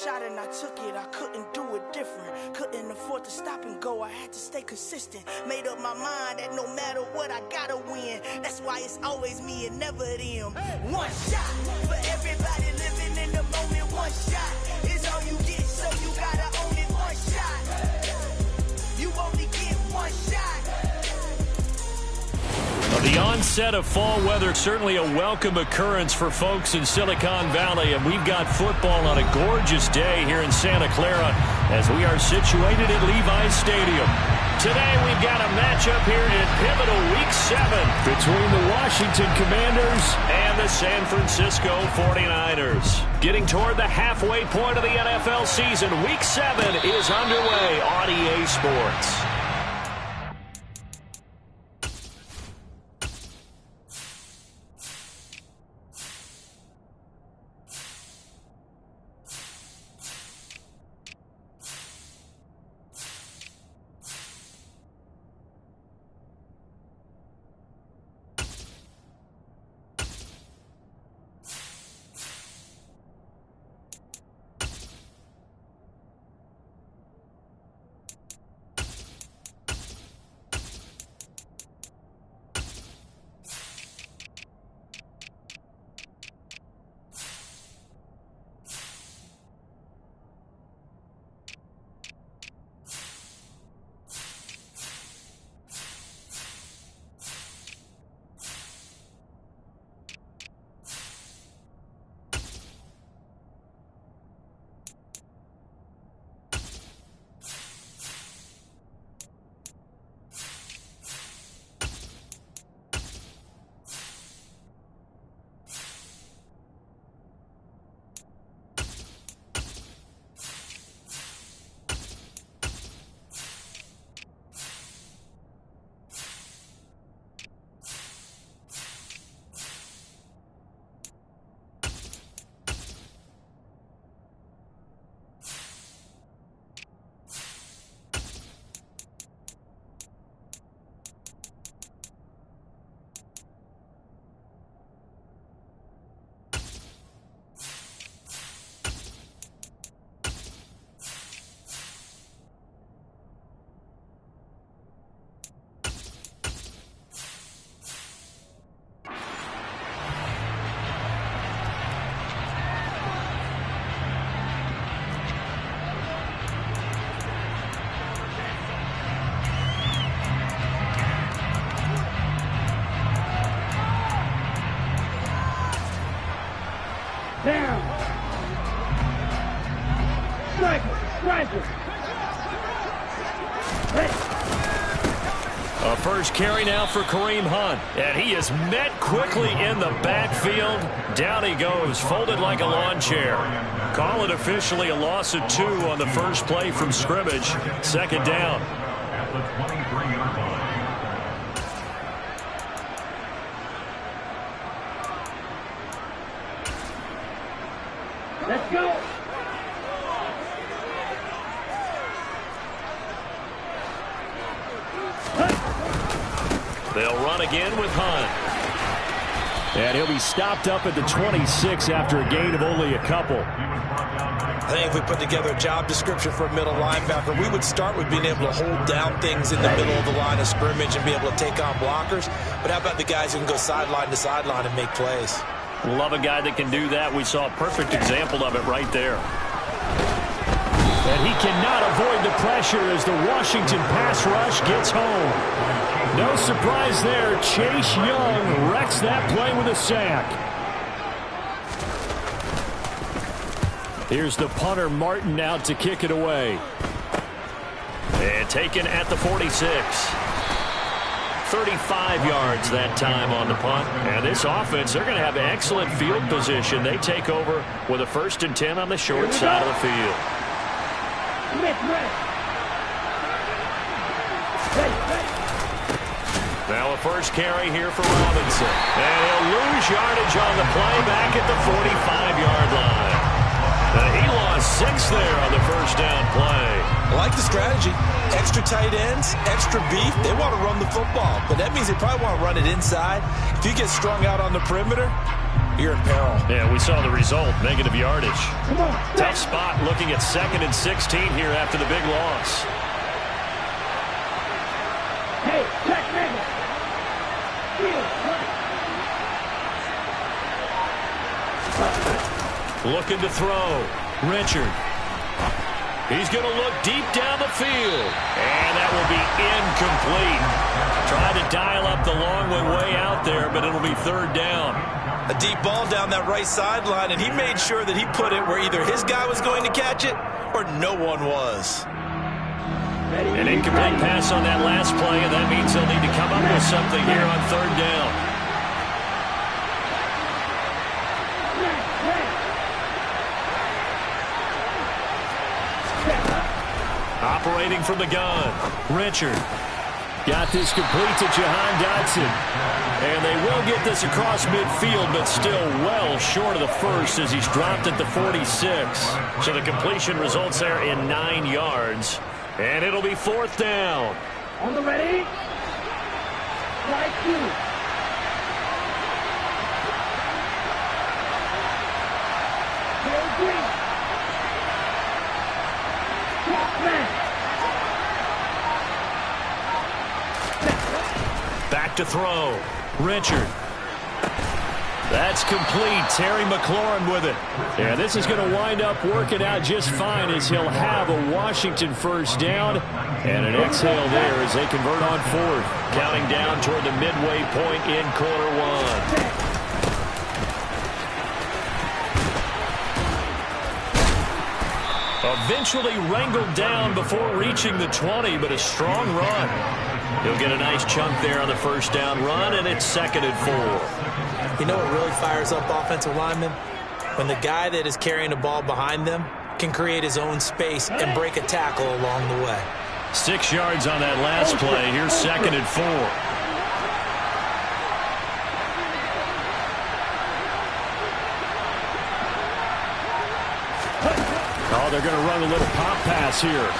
shot and I took it, I couldn't do it different. Couldn't afford to stop and go, I had to stay consistent. Made up my mind that no matter what, I gotta win. That's why it's always me and never them. One shot for everybody living in the moment. One shot is all you get, so you gotta own it. One shot, you only get one shot. The onset of fall weather, certainly a welcome occurrence for folks in Silicon Valley, and we've got football on a gorgeous day here in Santa Clara as we are situated at Levi's Stadium. Today we've got a matchup here in pivotal Week 7 between the Washington Commanders and the San Francisco 49ers. Getting toward the halfway point of the NFL season, Week 7 is underway on EA Sports. A first carry now for Kareem Hunt, and he is met quickly in the backfield. Down he goes, folded like a lawn chair. Call it officially a loss of 2 on the first play from scrimmage. Second down. Let's go. They'll run again with Hunt. And he'll be stopped up at the 26 after a gain of only a couple. I think if we put together a job description for a middle linebacker, we would start with being able to hold down things in the middle of the line of scrimmage and be able to take on blockers. But how about the guys who can go sideline to sideline and make plays? Love a guy that can do that. We saw a perfect example of it right there. And he cannot avoid the pressure as the Washington pass rush gets home. No surprise there. Chase Young wrecks that play with a sack. Here's the punter, Martin, out to kick it away. And taken at the 46. 35 yards that time on the punt. And this offense, they're going to have excellent field position. They take over with a 1st and 10 on the short side of the field. Now a first carry here for Robinson. And he'll lose yardage on the play back at the 45-yard line. He lost 6 there on the first down play. I like the strategy. Extra tight ends, extra beef. They want to run the football, but that means they probably want to run it inside. If you get strung out on the perimeter, you're in peril. Yeah, we saw the result, negative yardage. Tough spot looking at 2nd and 16 here after the big loss. Hey, check nigga. Looking to throw. Richard. He's going to look deep down the field. And that will be incomplete. Tried to dial up the long way out there, but it'll be 3rd down. A deep ball down that right sideline, and he made sure that he put it where either his guy was going to catch it or no one was. An incomplete pass on that last play, and that means they'll need to come up with something here on 3rd down. Operating from the gun, Richard. Got this complete to Jahan Dotson. And they will get this across midfield, but still well short of the first as he's dropped at the 46. So the completion results there in 9 yards. And it'll be 4th down. On the ready? Strike 2. Go green. Back to throw. Richard. That's complete. Terry McLaurin with it. Yeah, this is going to wind up working out just fine as he'll have a Washington 1st down. And an exhale there as they convert on 4th. Counting down toward the midway point in quarter 1. Eventually wrangled down before reaching the 20, but a strong run. He'll get a nice chunk there on the 1st down run, and it's 2nd and 4. You know what really fires up offensive linemen? When the guy that is carrying the ball behind them can create his own space and break a tackle along the way. 6 yards on that last play. Here's 2nd and 4. Oh, they're going to run a little pop pass here.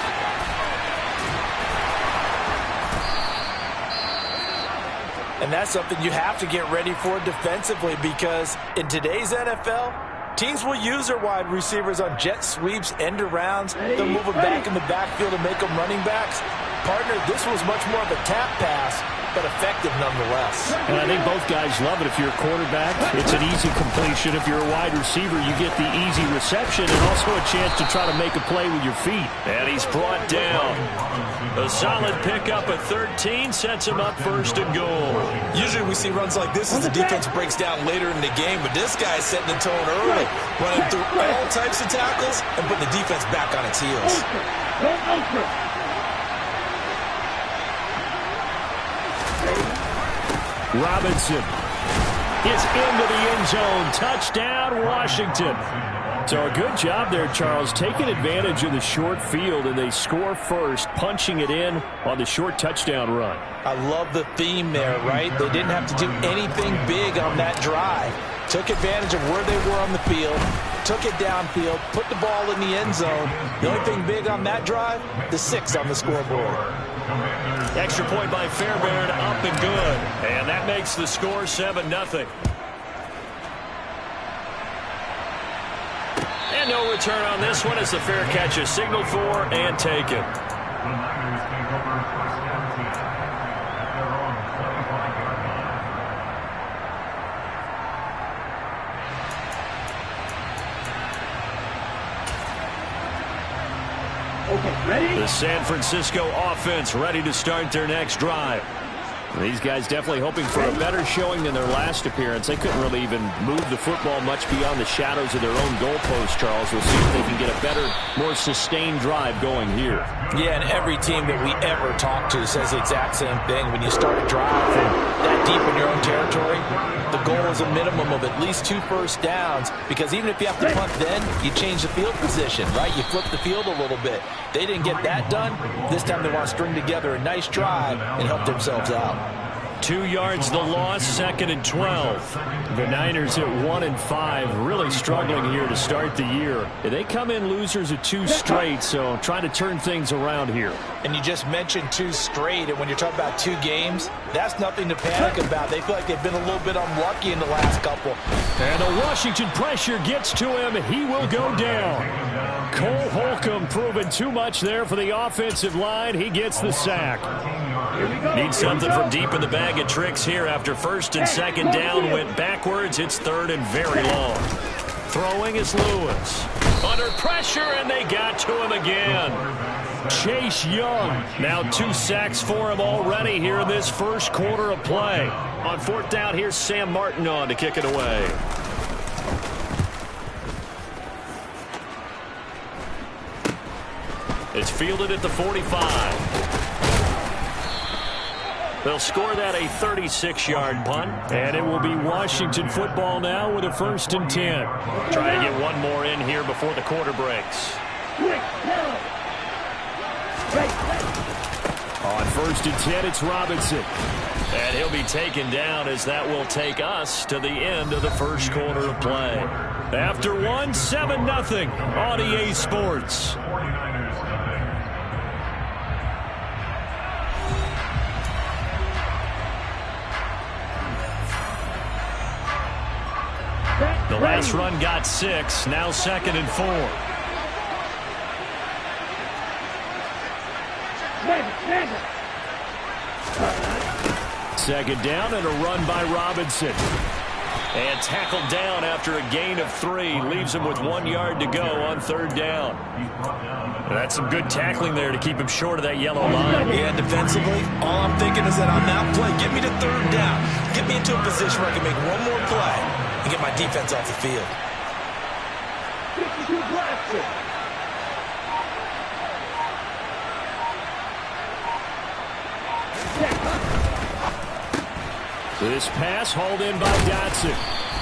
And that's something you have to get ready for defensively, because in today's NFL, teams will use their wide receivers on jet sweeps, end arounds. They'll move them back in the backfield and make them running backs. Partner, this was much more of a tap pass, but effective nonetheless. And I think both guys love it. If you're a quarterback, it's an easy completion. If you're a wide receiver, you get the easy reception and also a chance to try to make a play with your feet. And he's brought down. A solid pickup at 13 sets him up 1st and goal. Usually we see runs like this as the defense breaks down later in the game, but this guy's setting the tone early, running through all types of tackles and putting the defense back on its heels. Robinson is into the end zone. Touchdown, Washington. So a good job there, Charles, taking advantage of the short field, and they score first, punching it in on the short touchdown run. I love the theme there, right? They didn't have to do anything big on that drive. Took advantage of where they were on the field, took it downfield, put the ball in the end zone. The only thing big on that drive, the 6 on the scoreboard. Extra point by Fairbairn, up and good. And that makes the score 7-0. And no return on this one as the fair catch is signaled for and taken. Okay, ready? The San Francisco offense ready to start their next drive. These guys definitely hoping for a better showing than their last appearance. They couldn't really even move the football much beyond the shadows of their own goalpost, Charles. We'll see if they can get a better, more sustained drive going here. Yeah, and every team that we ever talk to says the exact same thing. When you start a drive from that deep in your own territory, the goal is a minimum of at least 2 first downs, because even if you have to punt then, you change the field position, right? You flip the field a little bit. They didn't get that done. This time they want to string together a nice drive and help themselves out. 2 yards the loss, 2nd and 12. The Niners at 1-5, really struggling here to start the year. They come in losers of 2 straight, so trying to turn things around here. And you just mentioned 2 straight, and when you're talking about 2 games, that's nothing to panic about. They feel like they've been a little bit unlucky in the last couple. And the Washington pressure gets to him, and he will go down. Cole Holcomb proving too much there for the offensive line. He gets the sack. Need something from deep in the bag of tricks here after 1st and 2nd down went backwards. It's 3rd and very long. Throwing is Lewis. Under pressure, and they got to him again. Chase Young. Now 2 sacks for him already here in this first quarter of play. On 4th down, here's Sam Martin on to kick it away. It's fielded at the 45. They'll score that a 36-yard punt, and it will be Washington football now with a 1st and 10. Try to get one more in here before the quarter breaks. On 1st and 10, it's Robinson. And he'll be taken down as that will take us to the end of the first quarter of play. After 1, 7-0 on EA Sports. The last run got 6, now 2nd and 4. Second down and a run by Robinson. And tackled down after a gain of 3. Leaves him with 1 yard to go on 3rd down. That's some good tackling there to keep him short of that yellow line. Yeah, defensively, all I'm thinking is that on that play, get me to 3rd down. Get me into a position where I can make one more play and get my defense off the field. This pass hauled in by Dotson.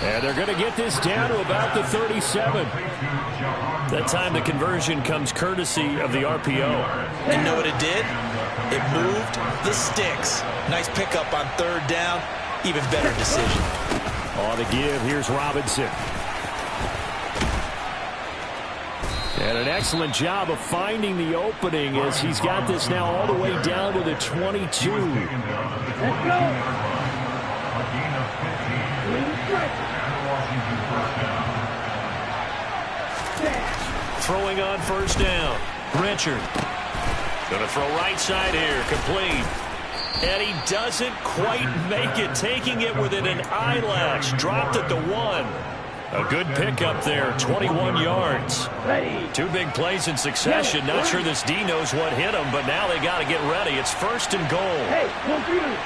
And they're going to get this down to about the 37. That time the conversion comes courtesy of the RPO. And know what it did? It moved the sticks. Nice pickup on 3rd down. Even better decision. On the give, here's Robinson. And an excellent job of finding the opening as he's got this now all the way down to the 22. Let's go. Throwing on 1st down. Richard. Going to throw right side here. Complete. And he doesn't quite make it. Taking it within an eyelash. Dropped at the 1. A good pickup there. 21 yards. Ready. 2 big plays in succession. Not sure this D knows what hit him, but now they got to get ready. It's 1st and goal. Hey, 1 for you.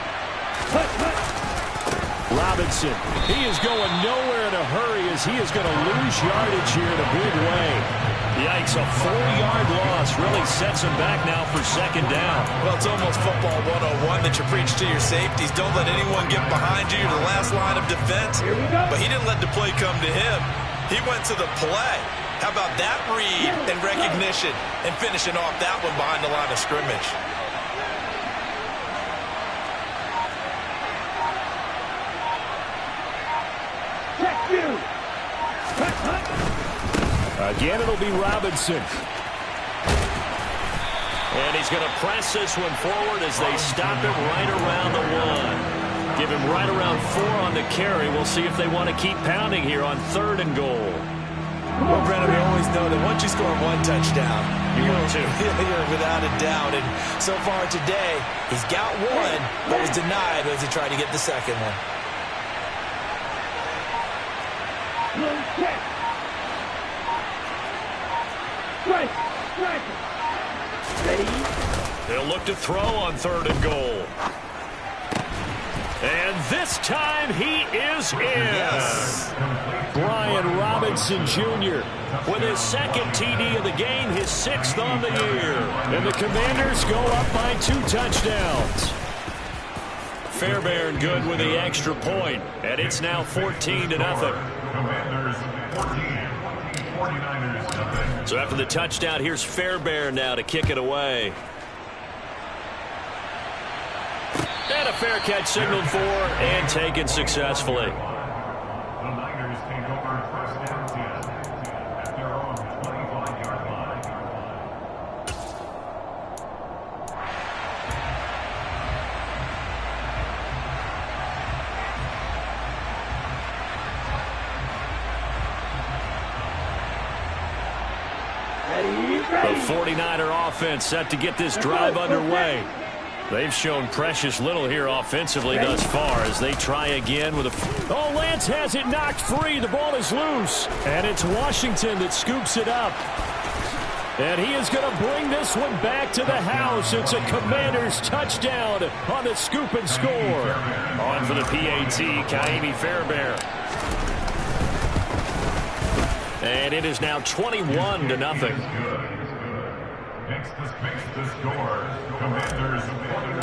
Robinson, he is going nowhere in a hurry as he is going to lose yardage here in a big way. Yikes, a 4-yard loss really sets him back now for 2nd down. Well, it's almost football 101 that you preach to your safeties. Don't let anyone get behind you. You're the last line of defense. Here we go. But he didn't let the play come to him. He went to the play. How about that read and recognition and finishing off that one behind the line of scrimmage? Again, it'll be Robinson. And he's going to press this one forward as they stop him right around the 1. Give him right around 4 on the carry. We'll see if they want to keep pounding here on 3rd and goal. Well, Brennan, we always know that once you score 1 touchdown, You're without a doubt. And so far today, he's got 1, but was denied as he tried to get the 2nd one. Ready. They'll look to throw on 3rd and goal. And this time he is in. Yes. Brian Robinson Jr. with his 2nd TD of the game, his 6th on the year. And the Commanders go up by 2 touchdowns. Fairbairn good with the extra point, and it's now 14-0. Commanders 14, 49ers nothing. So after the touchdown, here's Fairbairn now to kick it away. And a fair catch signaled for and taken successfully. The Niners take over first down 10 at their own 25-yard line. The 49er offense set to get this drive underway. They've shown precious little here offensively thus far as they try again with a... Oh, Lance has it knocked free. The ball is loose. And it's Washington that scoops it up. And he is going to bring this one back to the house. It's a Commanders touchdown on the scoop and score. On for the PAT, Kaimi Fairbairn. And it is now 21-0. Next to score, Commanders 41.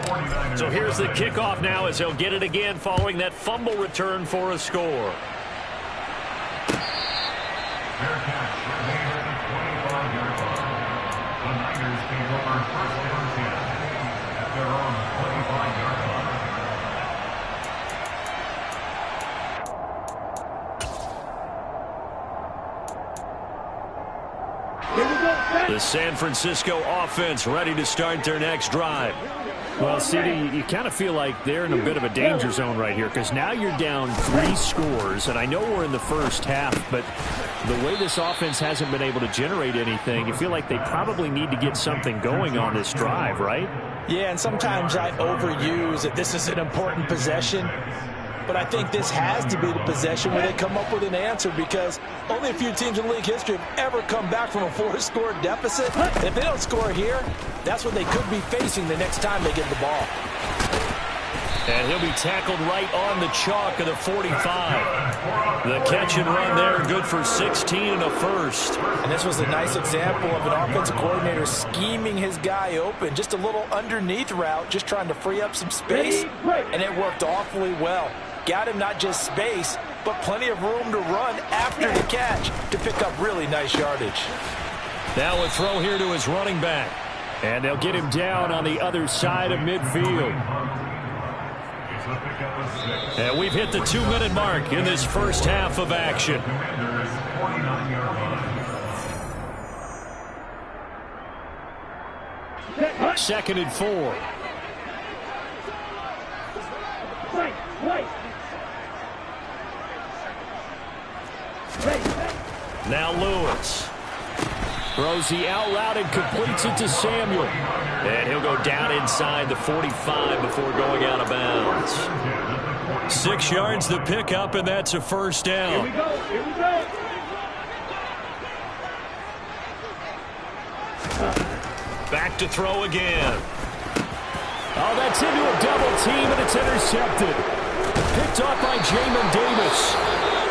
49ers. So here's the kickoff now as they'll get it again following that fumble return for a score. Fair catch made at the 25-yard line. The Niners take over first down 10 at their own 25-yard line. The San Francisco offense ready to start their next drive. Well, CD, you kind of feel like they're in a bit of a danger zone right here because now you're down 3 scores, and I know we're in the first half, but the way this offense hasn't been able to generate anything, you feel like they probably need to get something going on this drive, right? Yeah, and sometimes I overuse it. This is an important possession. But I think this has to be the possession where they come up with an answer because only a few teams in league history have ever come back from a 4-score deficit. And if they don't score here, that's what they could be facing the next time they get the ball. And he'll be tackled right on the chalk of the 45. The catch and run there, good for 16 and a first. And this was a nice example of an offensive coordinator scheming his guy open. Just a little underneath route, just trying to free up some space. And it worked awfully well. Got him not just space, but plenty of room to run after the catch to pick up really nice yardage. Now a throw here to his running back. And they'll get him down on the other side of midfield. And we've hit the 2-minute mark in this first half of action. Commanders 49-yard line. Second and 4. Now Lewis throws the out route and completes it to Samuel. And he'll go down inside the 45 before going out of bounds. 6 yards the pickup, and that's a first down. Here we go. Back to throw again. Oh, that's into a double team, and it's intercepted. Picked off by Jamin Davis.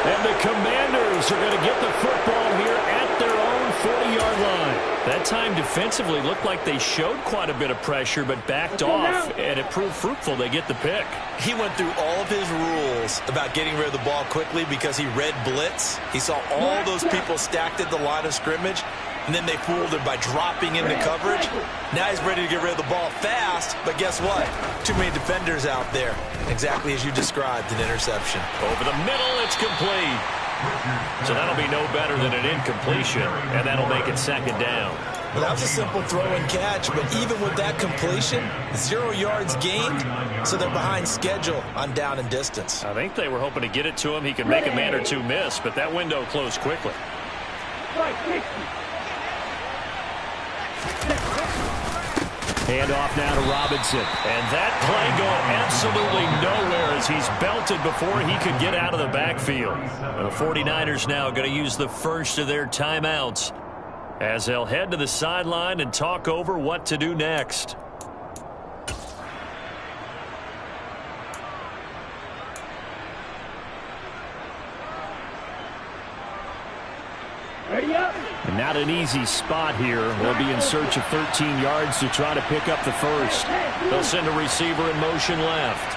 And the Commanders are going to get the football here at their own 40-yard line. That time defensively looked like they showed quite a bit of pressure but backed off, and it proved fruitful. They get the pick. He went through all of his rules about getting rid of the ball quickly because he read blitz. He saw all those people stacked at the line of scrimmage, and then they fooled him by dropping into coverage. Now he's ready to get rid of the ball fast, but guess what? Too many defenders out there. Exactly as you described, an interception. Over the middle, it's complete. So that'll be no better than an incompletion, and that'll make it second down. Well, that was a simple throw and catch, but even with that completion, 0 yards gained, so they're behind schedule on down and distance. I think they were hoping to get it to him. He could make a man or two miss, but that window closed quickly. Hand off now to Robinson. And that play going absolutely nowhere as he's belted before he could get out of the backfield. The 49ers now going to use the first of their timeouts as they'll head to the sideline and talk over what to do next. Ready up. And not an easy spot here. They'll be in search of 13 yards to try to pick up the first. They'll send a receiver in motion left.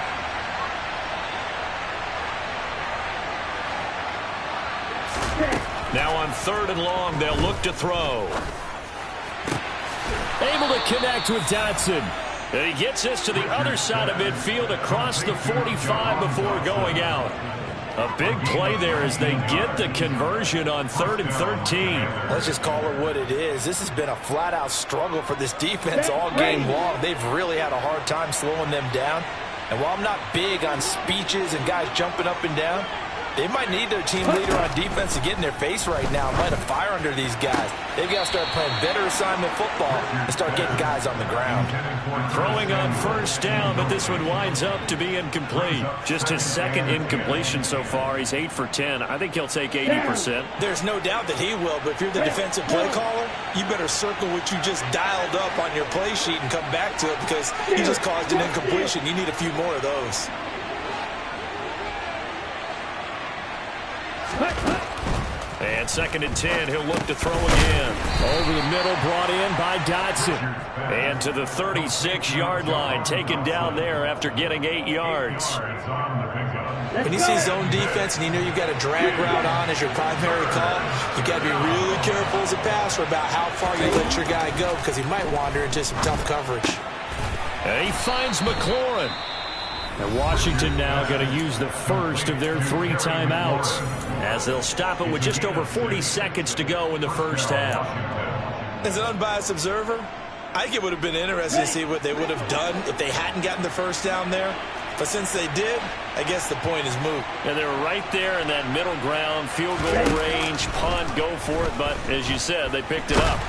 Now on 3rd and long, they'll look to throw. Able to connect with Dotson. And he gets this to the other side of midfield across the 45 before going out. A big play there as they get the conversion on 3rd and 13. Let's just call it what it is. This has been a flat-out struggle for this defense all game long. They've really had a hard time slowing them down. And while I'm not big on speeches and guys jumping up and down, they might need their team leader on defense to get in their face right now and light a fire under these guys. They've got to start playing better assignment football and start getting guys on the ground. Throwing on 1st down, but this one winds up to be incomplete. Just his 2nd incompletion so far. He's 8 for 10. I think he'll take 80%. There's no doubt that he will, but if you're the defensive play caller, you better circle what you just dialed up on your play sheet and come back to it because he just caused an incompletion. You need a few more of those. And 2nd and 10, he'll look to throw again. Over the middle, brought in by Dotson. And to the 36-yard line, taken down there after getting 8 yards. When you see zone defense and you know you've got a drag route on as your primary call, you've got to be really careful as a passer about how far you let your guy go because he might wander into some tough coverage. And he finds McLaurin. And Washington now going to use the first of their 3 timeouts as they'll stop it with just over 40 seconds to go in the first half. As an unbiased observer, I think it would have been interesting to see what they would have done if they hadn't gotten the first down there. But since they did, I guess the point is moot. And they were right there in that middle ground, field goal range, punt, go for it. But as you said, they picked it up.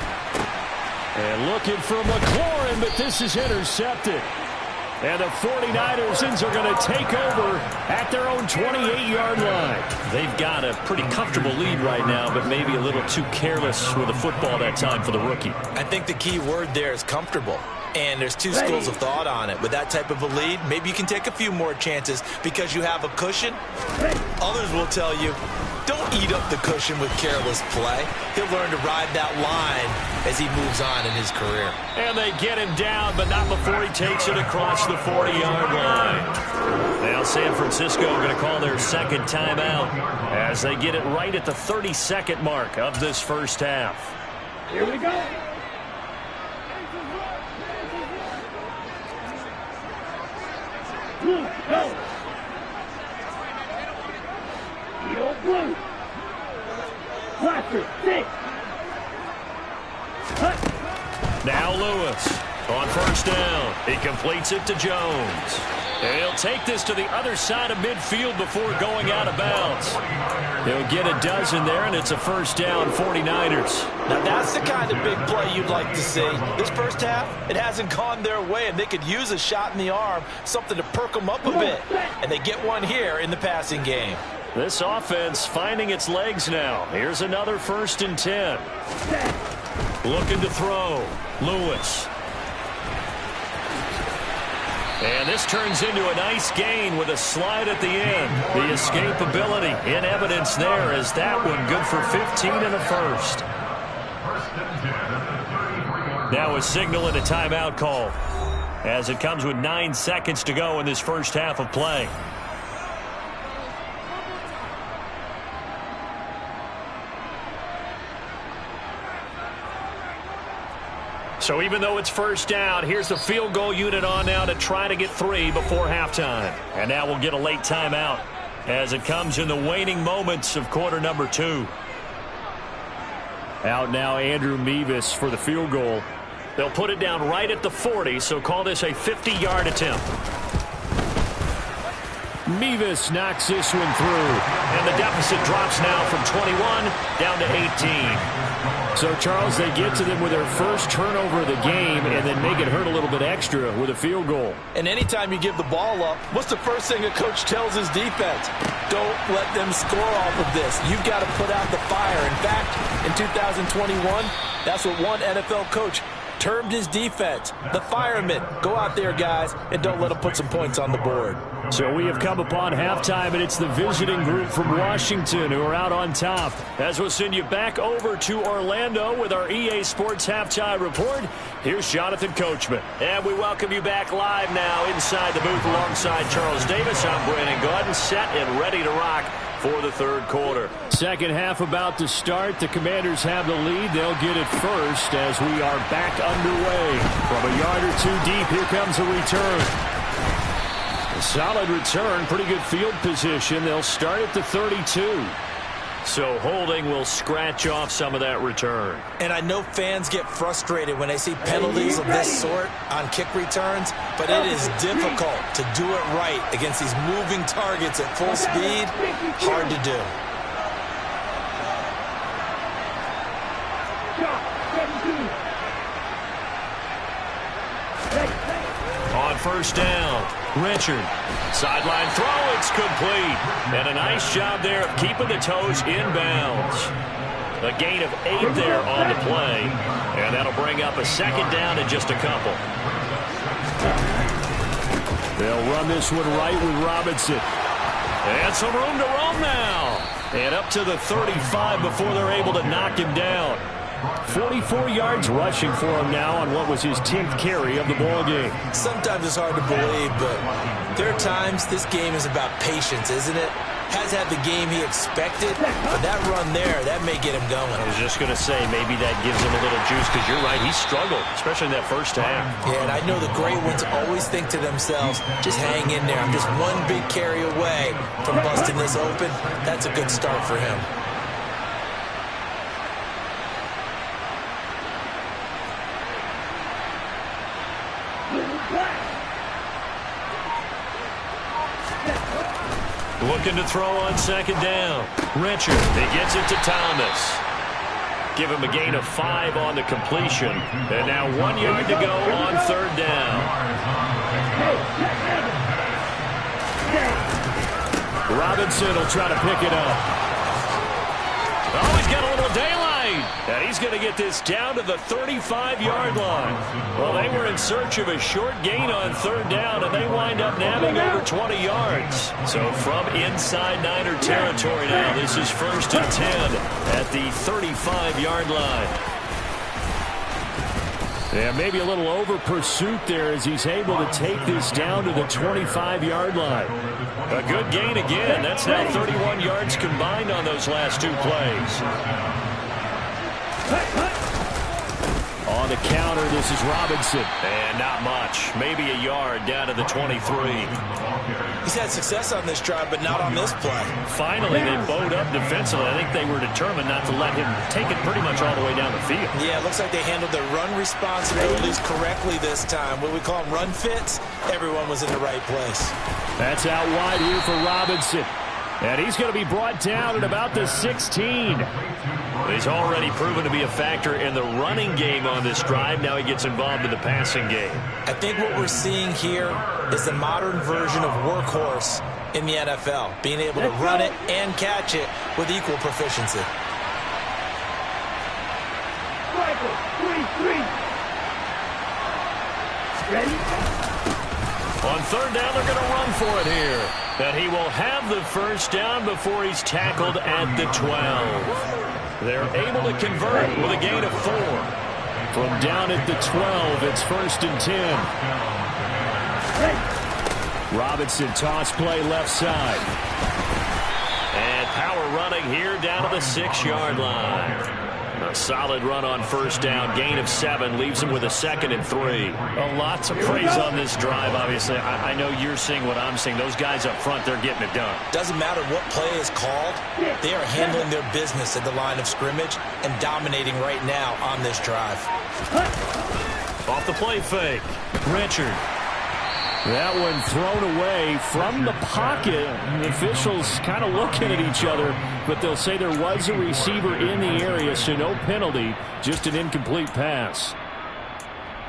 And looking for McLaurin, but this is intercepted. And the 49ers are going to take over at their own 28-yard line. They've got a pretty comfortable lead right now, but maybe a little too careless with the football that time for the rookie. I think the key word there is comfortable. And there's 2 schools of thought on it. With that type of a lead, maybe you can take a few more chances because you have a cushion. Others will tell you, don't eat up the cushion with careless play. He'll learn to ride that line as he moves on in his career. And they get him down, but not before he takes it across the 40-yard line. Now San Francisco going to call their 2nd timeout as they get it right at the 32nd mark of this first half. Here we go. Blue, go. Yo, blue. Cluster, 6. Now Lewis on 1st down. He completes it to Jones. And he'll take this to the other side of midfield before going out of bounds. He'll get a dozen there, and it's a 1st down, 49ers. Now that's the kind of big play you'd like to see. This first half, it hasn't gone their way, and they could use a shot in the arm, something to perk them up a bit. And they get one here in the passing game. This offense finding its legs now. Here's another 1st and 10. Looking to throw. Lewis. And this turns into a nice gain with a slide at the end. The escapability in evidence there as that one good for 15 and a 1st. Now a signal and a timeout call as it comes with 9 seconds to go in this first half of play. So even though it's 1st down, here's the field goal unit on now to try to get 3 before halftime. And now we'll get a late timeout as it comes in the waning moments of quarter number 2. Out now Andrew Mevis for the field goal. They'll put it down right at the 40, so call this a 50-yard attempt. Mevis knocks this one through. And the deficit drops now from 21 down to 18. So, Charles, they get to them with their first turnover of the game and then make it hurt a little bit extra with a field goal. And anytime you give the ball up, what's the first thing a coach tells his defense? Don't let them score off of this. You've got to put out the fire. In fact, in 2021, that's what one NFL coach termed his defense, the firemen. Go out there, guys, and don't let them put some points on the board. So we have come upon halftime, and it's the visiting group from Washington who are out on top. As we'll send you back over to Orlando with our EA Sports Halftime Report, here's Jonathan Coachman. And we welcome you back live now inside the booth alongside Charles Davis. I'm Brandon Gordon, set and ready to rock for the third quarter. Second half about to start. The Commanders have the lead. They'll get it first as we are back underway. From a yard or two deep, here comes a return. A solid return, pretty good field position. They'll start at the 32. So holding will scratch off some of that return. And I know fans get frustrated when they see penalties of this sort on kick returns, but it is difficult to do it right against these moving targets at full speed. Hard to do. On first down, Richard. Sideline throw, it's complete. And a nice job there of keeping the toes inbounds. A gain of 8 there on the play. And that'll bring up a second down in just a couple. They'll run this one right with Robinson. And some room to roam now. And up to the 35 before they're able to knock him down. 44 yards rushing for him now on what was his 10th carry of the ball game. Sometimes it's hard to believe, but there are times this game is about patience, isn't it? Has had the game he expected, but that run there, that may get him going. I was just going to say, maybe that gives him a little juice, because you're right, he struggled, especially in that first half. Yeah, and I know the great ones always think to themselves, just hang in there. I'm just one big carry away from busting this open. That's a good start for him. Looking to throw on second down. Richard, he gets it to Thomas. Give him a gain of 5 on the completion. And now 1 yard to go on third down. Robinson will try to pick it up. Oh, he's got a little daylight. And he's going to get this down to the 35-yard line. Well, they were in search of a short gain on third down, and they wind up nabbing over 20 yards. So from inside Niner territory now, this is 1st and 10 at the 35-yard line. Yeah, maybe a little over pursuit there as he's able to take this down to the 25-yard line. A good gain again. That's now 31 yards combined on those last 2 plays. On the counter, this is Robinson. And not much. Maybe a yard down to the 23. He's had success on this drive, but not on this play. Finally, they bowed up defensively. I think they were determined not to let him take it pretty much all the way down the field. Yeah, it looks like they handled their run responsibilities correctly this time. What we call them run fits, everyone was in the right place. That's out wide here for Robinson. And he's going to be brought down at about the 16. He's already proven to be a factor in the running game on this drive. Now he gets involved in the passing game. I think what we're seeing here is the modern version of workhorse in the NFL, being able to run it and catch it with equal proficiency. On third down, they're going to run for it here. And he will have the first down before he's tackled at the 12. They're able to convert with a gain of 4. From down at the 12, it's 1st and 10. Robinson toss play left side. And power running here down to the 6-yard line. A solid run on first down, gain of 7, leaves him with a 2nd and 3. Well, lots of praise on this drive, obviously. I know you're seeing what I'm seeing. Those guys up front, they're getting it done. Doesn't matter what play is called. They are handling their business at the line of scrimmage and dominating right now on this drive. Off the play fake, Richard. That one thrown away from the pocket. The officials kind of looking at each other, but they'll say there was a receiver in the area, so no penalty, just an incomplete pass.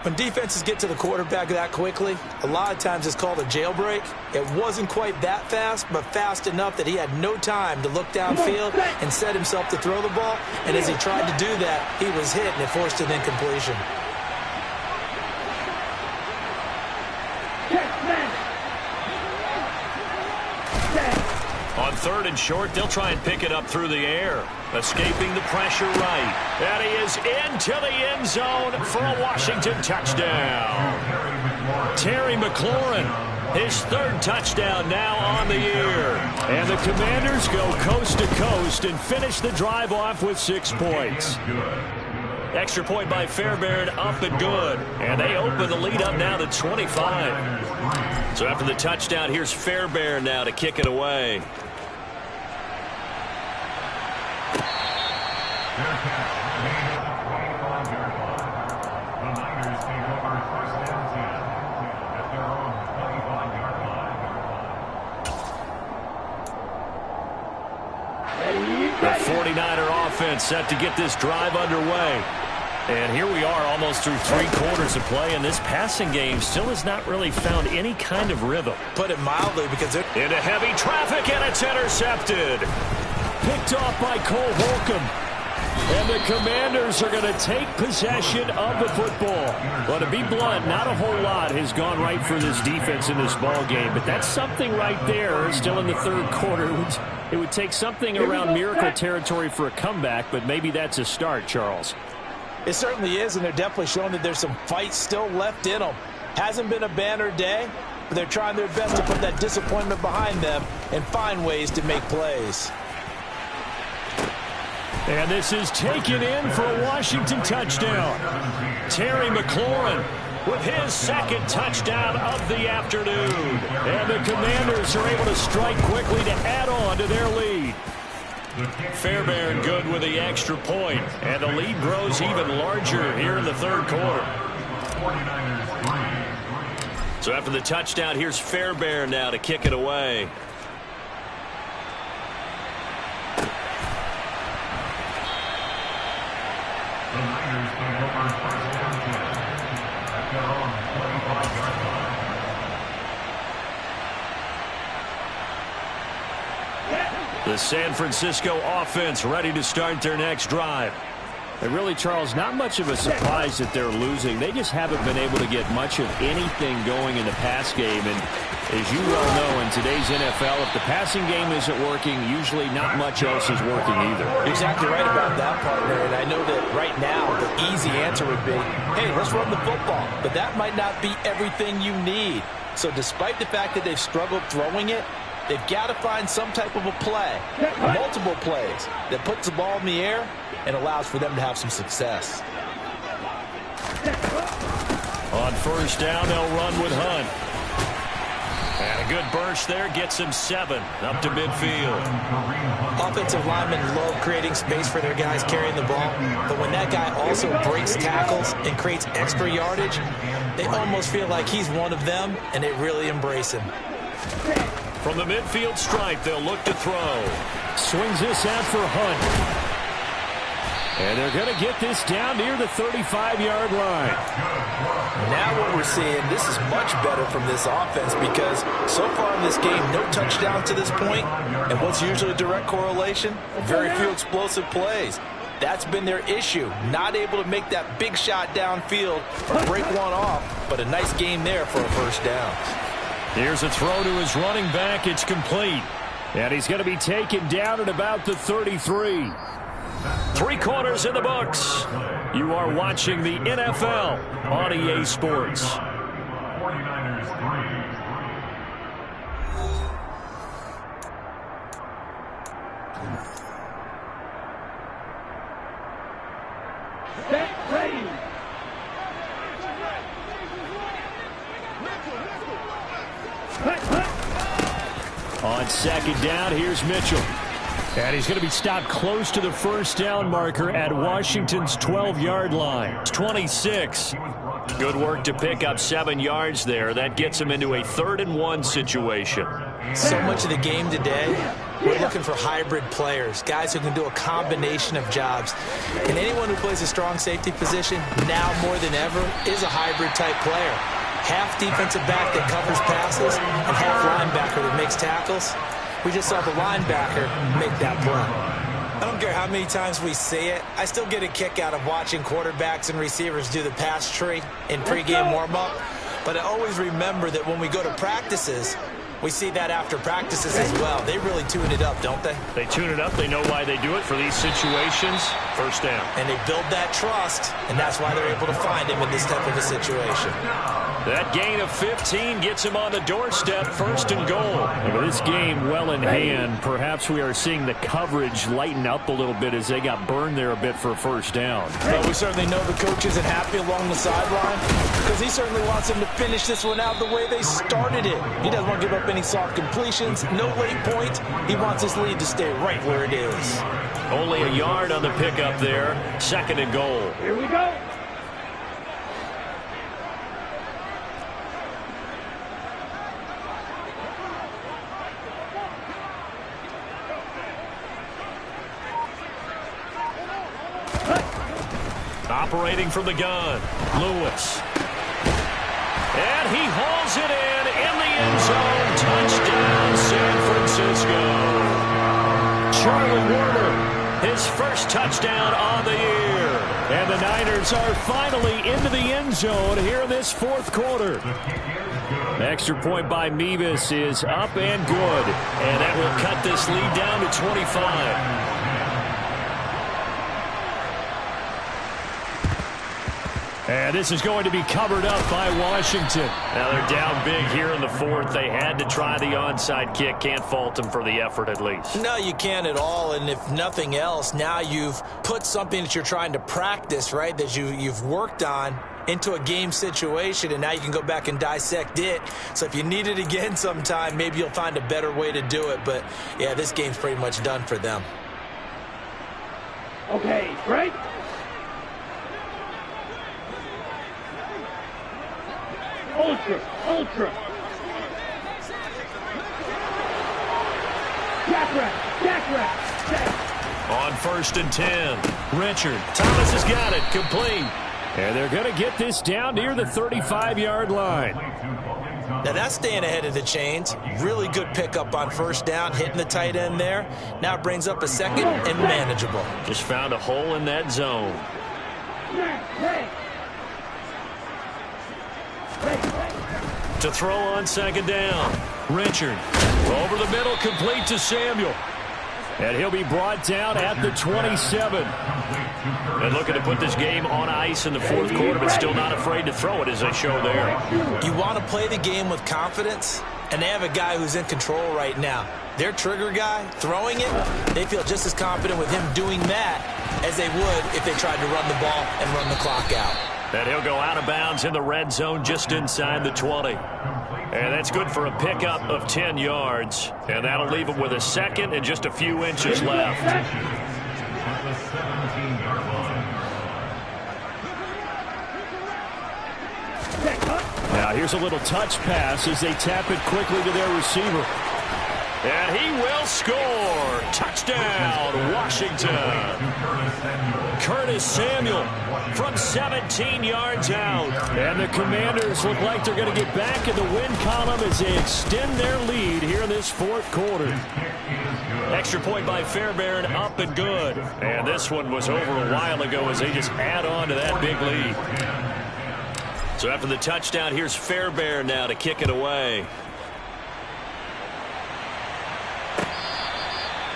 When defenses get to the quarterback that quickly, a lot of times it's called a jailbreak. It wasn't quite that fast, but fast enough that he had no time to look downfield and set himself to throw the ball. And as he tried to do that, he was hit and it forced an incompletion. On third and short, they'll try and pick it up through the air. Escaping the pressure right. And he is into the end zone for a Washington touchdown. Terry McLaurin His third touchdown now on the year. And the Commanders go coast to coast and finish the drive off with 6 points. Extra point by Fairbairn, up and good. And they open the lead up now to 25. So after the touchdown, here's Fairbairn now to kick it away. The 49er offense set to get this drive underway. And here we are almost through 3 quarters of play, and this passing game still has not really found any kind of rhythm. Put it mildly, because they're into heavy traffic, and it's intercepted. Picked off by Cole Holcomb. And the Commanders are going to take possession of the football. Well, to be blunt, not a whole lot has gone right for this defense in this ball game, but that's something right there. Still in the 3rd quarter. It would take something around miracle territory for a comeback, but maybe that's a start, Charles. It certainly is, and they're definitely showing that there's some fight still left in them. Hasn't been a banner day, but they're trying their best to put that disappointment behind them and find ways to make plays. And this is taken in for a Washington touchdown. Terry McLaurin with his 2nd touchdown of the afternoon. And the Commanders are able to strike quickly to add on to their lead. Fairbairn good with the extra point, and the lead grows even larger here in the 3rd quarter. So after the touchdown, here's Fairbairn now to kick it away. The Niners take over first down 10 at their own 25-yard line. The San Francisco offense ready to start their next drive. And really, Charles, not much of a surprise that they're losing. They just haven't been able to get much of anything going in the pass game. And as you well know, in today's NFL, if the passing game isn't working, usually not much else is working either. You're exactly right about that, partner. And I know that right now the easy answer would be, hey, let's run the football. But that might not be everything you need. So despite the fact that they've struggled throwing it, they've got to find some type of a play, multiple plays, that puts the ball in the air and allows for them to have some success. On first down, they'll run with Hunt. And a good burst there gets him 7 up to midfield. Offensive linemen love creating space for their guys carrying the ball, but when that guy also breaks tackles and creates extra yardage, they almost feel like he's one of them, and they really embrace him. From the midfield stripe, they'll look to throw. Swings this out for Hunt. And they're going to get this down near the 35-yard line. Now what we're seeing, this is much better from this offense because so far in this game, no touchdown to this point. And what's usually a direct correlation? Very few explosive plays. That's been their issue. Not able to make that big shot downfield or break one off, but a nice game there for a first down. Here's a throw to his running back. It's complete. And he's going to be taken down at about the 33. 3 quarters in the books. You are watching the NFL on EA Sports. 49ers 3. Get ready. On second down, here's Mitchell. And he's going to be stopped close to the first down marker at Washington's 12-yard line. 26. Good work to pick up 7 yards there. That gets him into a 3rd and 1 situation. So much of the game today, we're looking for hybrid players, guys who can do a combination of jobs. And anyone who plays a strong safety position, now more than ever, is a hybrid type player. Half defensive back that covers passes and half linebacker that makes tackles. We just saw the linebacker make that play. I don't care how many times we see it. I still get a kick out of watching quarterbacks and receivers do the pass tree in pregame warm-up. But I always remember that when we go to practices, we see that after practices as well. They really tune it up, don't they? They tune it up. They know why they do it for these situations. First down. And they build that trust, and that's why they're able to find him in this type of a situation. That gain of 15 gets him on the doorstep, 1st and goal. And with this game well in hand, perhaps we are seeing the coverage lighten up a little bit as they got burned there a bit for a 1st down. Well, we certainly know the coach isn't happy along the sideline because he certainly wants them to finish this one out the way they started it. He doesn't want to give up any soft completions, no late points. He wants his lead to stay right where it is. Only a yard on the pickup there, 2nd and goal. Here we go. Operating from the gun, Lewis. And he hauls it in the end zone. Touchdown, San Francisco. Charlie Warner, his 1st touchdown on the year. And the Niners are finally into the end zone here in this 4th quarter. Extra point by Mevis is up and good. And that will cut this lead down to 25. And this is going to be covered up by Washington. Now they're down big here in the 4th. They had to try the onside kick. Can't fault them for the effort at least. No, you can't at all. And if nothing else, now you've put something that you're trying to practice, right, that you've worked on into a game situation, and now you can go back and dissect it. So if you need it again sometime, maybe you'll find a better way to do it. But, yeah, this game's pretty much done for them. Okay, right? Ultra. Jack. On 1st and 10, Richard. Thomas has got it, complete. And they're going to get this down near the 35-yard line. Now that's staying ahead of the chains. Really good pickup on 1st down, hitting the tight end there. Now it brings up a 2nd and manageable. Just found a hole in that zone. To throw on 2nd down. Richard. Over the middle, complete to Samuel. And he'll be brought down at the 27. And looking to put this game on ice in the 4th quarter, but still not afraid to throw it as they show there. You want to play the game with confidence, and they have a guy who's in control right now. Their trigger guy, throwing it, they feel just as confident with him doing that as they would if they tried to run the ball and run the clock out. And he'll go out of bounds in the red zone just inside the 20. And that's good for a pickup of 10 yards. And that'll leave him with a 2nd and just a few inches left. Now here's a little touch pass as they tap it quickly to their receiver. And he will score. Touchdown, Washington. Curtis Samuel from 17 yards out. And the Commanders look like they're going to get back in the win column as they extend their lead here in this 4th quarter. Extra point by Fairbairn, up and good. And this one was over a while ago as they just add on to that big lead. So after the touchdown, here's Fairbairn now to kick it away.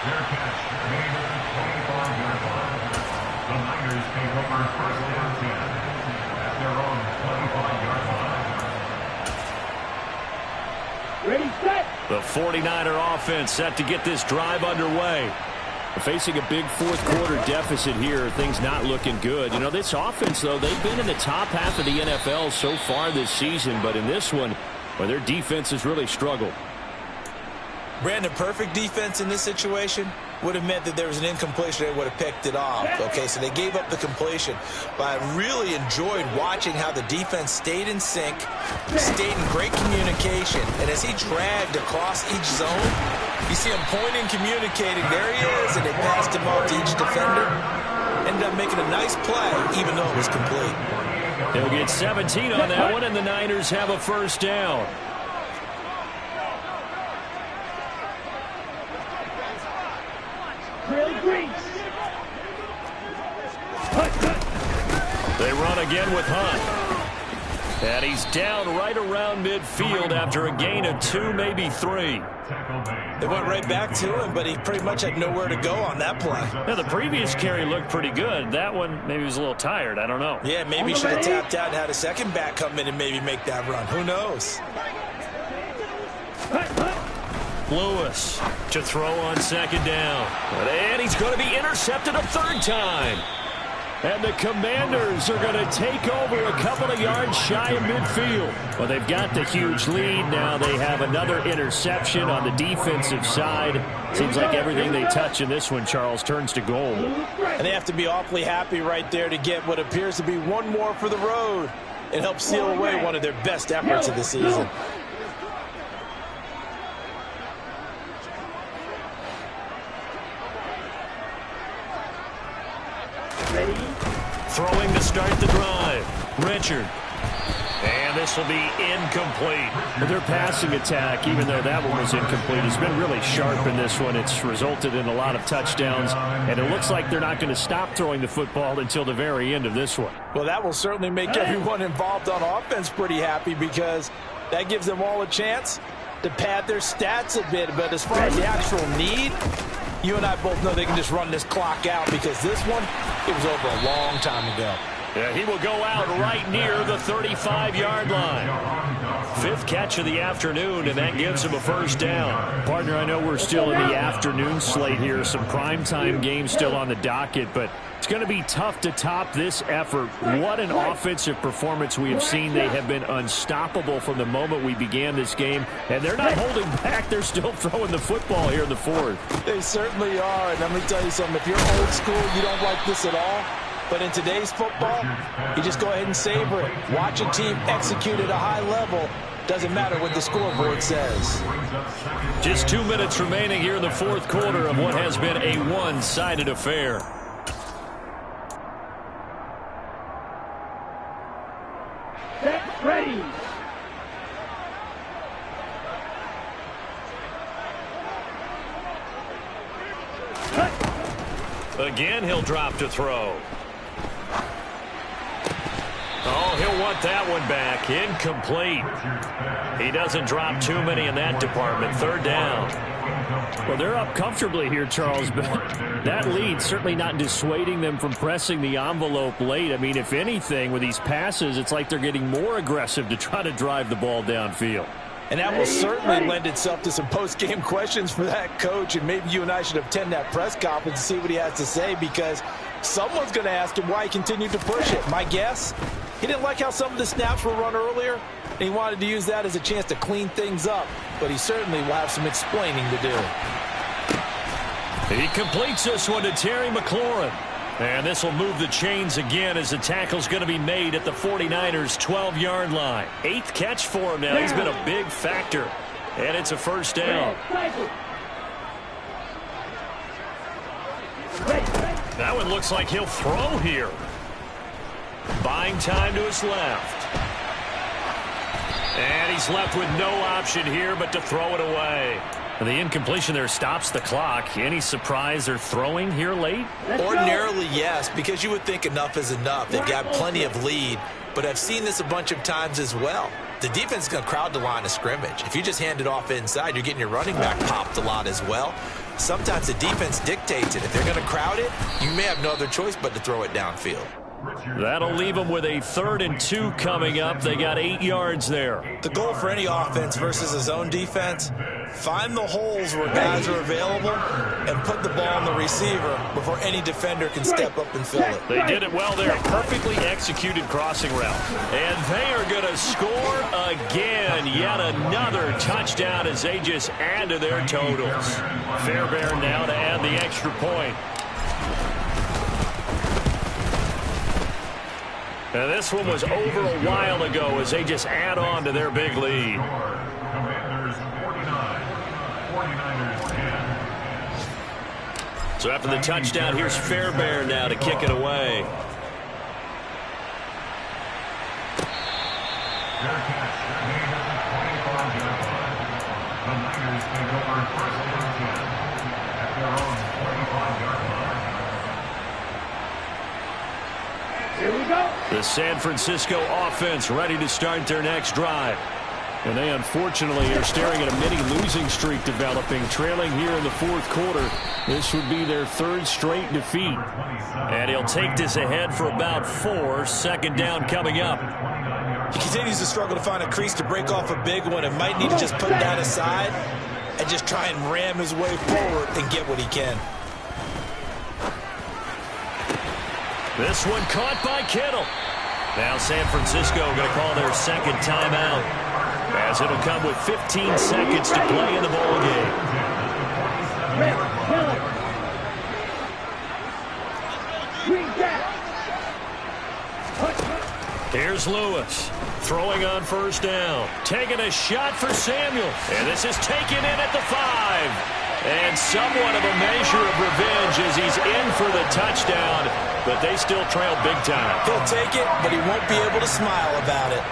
Fair catch, made at the 25-yard line. The Niners take over 1st and 10 at their own 25-yard line. Ready, set. The 49er offense set to get this drive underway. Facing a big 4th quarter deficit here, things not looking good. You know, this offense, though, they've been in the top half of the NFL so far this season, but in this one, well, their defense has really struggled. Brandon, perfect defense in this situation would have meant that there was an incompletion. They would have picked it off. Okay, so they gave up the completion. But I really enjoyed watching how the defense stayed in sync, stayed in great communication. And as he dragged across each zone, you see him pointing, communicating. There he is, and they passed him off to each defender. Ended up making a nice play, even though it was complete. They'll get 17 on that one, and the Niners have a 1st down. They run again with Hunt. And he's down right around midfield after a gain of 2, maybe 3. tackle made. They went right back to him, but he pretty much had nowhere to go on that play. Yeah, the previous carry looked pretty good. That one, maybe he was a little tired. I don't know. Yeah, maybe he should have tapped out and had a second back come in and maybe make that run. Who knows? Lewis to throw on second down. And he's going to be intercepted a third time. And the Commanders are going to take over a couple of yards shy of midfield. Well, they've got the huge lead. Now they have another interception on the defensive side. Seems like everything they touch in this one, Charles, turns to gold. And they have to be awfully happy right there to get what appears to be one more for the road. It helps seal away one of their best efforts of the season. Throwing to start the drive. Richard. And this will be incomplete. Their passing attack, even though that one was incomplete, has been really sharp in this one. It's resulted in a lot of touchdowns, and it looks like they're not going to stop throwing the football until the very end of this one. Well, that will certainly make everyone involved on offense pretty happy because that gives them all a chance to pad their stats a bit. But as far as the actual need, you and I both know they can just run this clock out because this one, it was over a long time ago. Yeah, he will go out right near the 35-yard line. Fifth catch of the afternoon, and that gives him a first down. Partner, I know we're still in the afternoon slate here. Some primetime games still on the docket, but it's going to be tough to top this effort. What an offensive performance we have seen. They have been unstoppable from the moment we began this game, and they're not holding back. They're still throwing the football here in the fourth. They certainly are, and let me tell you something. If you're old school, you don't like this at all. But in today's football, you just go ahead and savor it. Watch a team execute at a high level. Doesn't matter what the scoreboard says. Just 2 minutes remaining here in the fourth quarter of what has been a one-sided affair. Set, ready. Again, he'll drop to throw. Oh, he'll want that one back. Incomplete. He doesn't drop too many in that department. Third down. Well, they're up comfortably here, Charles, but that lead certainly not dissuading them from pressing the envelope late. I mean, if anything, with these passes, it's like they're getting more aggressive to try to drive the ball downfield. And that will certainly lend itself to some post-game questions for that coach, and maybe you and I should attend that press conference and see what he has to say, because someone's going to ask him why he continued to push it. My guess, he didn't like how some of the snaps were run earlier, and he wanted to use that as a chance to clean things up, but he certainly will have some explaining to do. He completes this one to Terry McLaurin. And this will move the chains again as the tackle's going to be made at the 49ers' 12-yard line. 8th catch for him now. He's been a big factor. And it's a first down. That one looks like he'll throw here. Buying time to his left. And he's left with no option here but to throw it away. The incompletion there stops the clock. Any surprise they're throwing here late? Ordinarily, yes, because you would think enough is enough. They've got plenty of lead, but I've seen this a bunch of times as well. The defense is going to crowd the line of scrimmage. If you just hand it off inside, you're getting your running back popped a lot as well. Sometimes the defense dictates it. If they're going to crowd it, you may have no other choice but to throw it downfield. That'll leave them with a 3rd and 2 coming up. They got 8 yards there. The goal for any offense versus a zone defense, find the holes where guys are available and put the ball on the receiver before any defender can step up and fill it. They did it well there. Perfectly executed crossing route. And they are going to score again. Yet another touchdown as they just add to their totals. Fairbairn now to add the extra point. And this one was over a while ago as they just add on to their big lead. Commanders 49, 49ers 10. So after the touchdown, here's Fairbairn now to kick it away. Their catch made at the 25-yard line. The Niners take over first and 10 at their own 25-yard line. Here we go. The San Francisco offense ready to start their next drive. And they unfortunately are staring at a mini losing streak developing, trailing here in the fourth quarter. This would be their third straight defeat. And he'll take this ahead for about 4. Second down coming up. He continues to struggle to find a crease to break off a big one and might need to just put that aside and just try and ram his way forward and get what he can. This one caught by Kittle. Now San Francisco going to call their second timeout, as it'll come with 15 seconds to play in the ball game. Here's Lewis throwing on first down, taking a shot for Samuel, and this is taken in at the 5. And somewhat of a measure of revenge as he's in for the touchdown, but they still trail big time. He'll take it, but he won't be able to smile about it.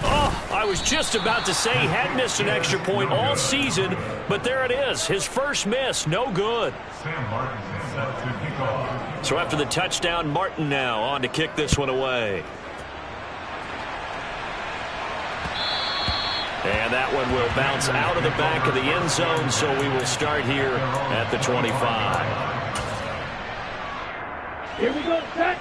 Oh, I was just about to say he had missed an extra point all season, but there it is. His first miss, no good. So after the touchdown, Martin now on to kick this one away. And that one will bounce out of the back of the end zone, so we will start here at the 25. Here we go, set.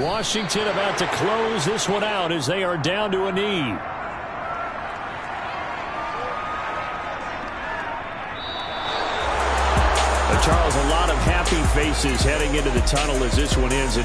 Washington about to close this one out as they are down to a knee. Charles, a lot of happy faces heading into the tunnel as this one ends.